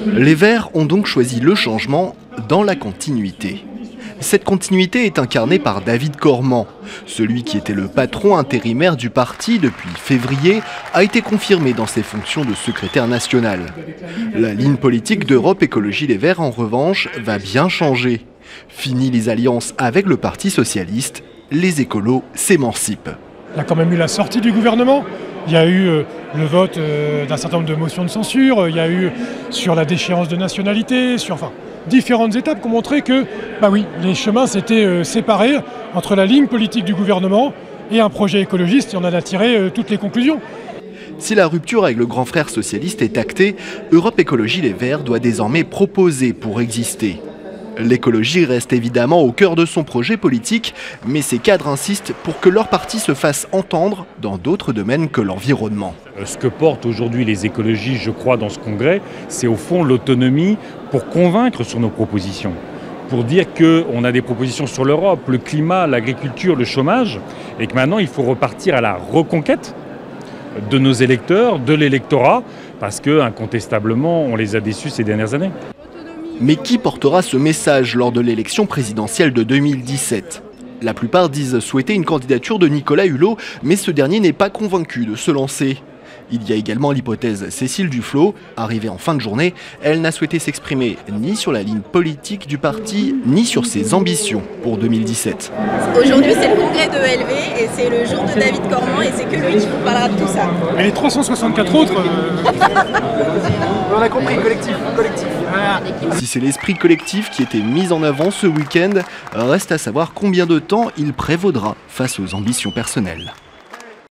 Les Verts ont donc choisi le changement dans la continuité. Cette continuité est incarnée par David Cormand. Celui qui était le patron intérimaire du parti depuis février a été confirmé dans ses fonctions de secrétaire national. La ligne politique d'Europe Écologie Les Verts, en revanche, va bien changer. Fini les alliances avec le Parti socialiste, les écolos s'émancipent. Il y a quand même eu la sortie du gouvernement. Il y a eu le vote d'un certain nombre de motions de censure. Il y a eu sur la déchéance de nationalité, sur différentes étapes qui ont montré que les chemins s'étaient séparés entre la ligne politique du gouvernement et un projet écologiste, et on en a tiré toutes les conclusions. Si la rupture avec le grand frère socialiste est actée, Europe Écologie Les Verts doit désormais proposer pour exister. L'écologie reste évidemment au cœur de son projet politique, mais ses cadres insistent pour que leur parti se fasse entendre dans d'autres domaines que l'environnement. Ce que portent aujourd'hui les écologistes, je crois, dans ce congrès, c'est au fond l'autonomie pour convaincre sur nos propositions. Pour dire qu'on a des propositions sur l'Europe, le climat, l'agriculture, le chômage, et que maintenant il faut repartir à la reconquête de nos électeurs, de l'électorat, parce que incontestablement on les a déçus ces dernières années. Mais qui portera ce message lors de l'élection présidentielle de 2017 ? La plupart disent souhaiter une candidature de Nicolas Hulot, mais ce dernier n'est pas convaincu de se lancer. Il y a également l'hypothèse Cécile Duflot. Arrivée en fin de journée, elle n'a souhaité s'exprimer ni sur la ligne politique du parti, ni sur ses ambitions pour 2017. Aujourd'hui, c'est le congrès de ELV et c'est le jour de David Cormand et c'est que lui qui vous parlera de tout ça. Et les 364 autres... On a compris, collectif. Si c'est l'esprit collectif qui était mis en avant ce week-end, reste à savoir combien de temps il prévaudra face aux ambitions personnelles.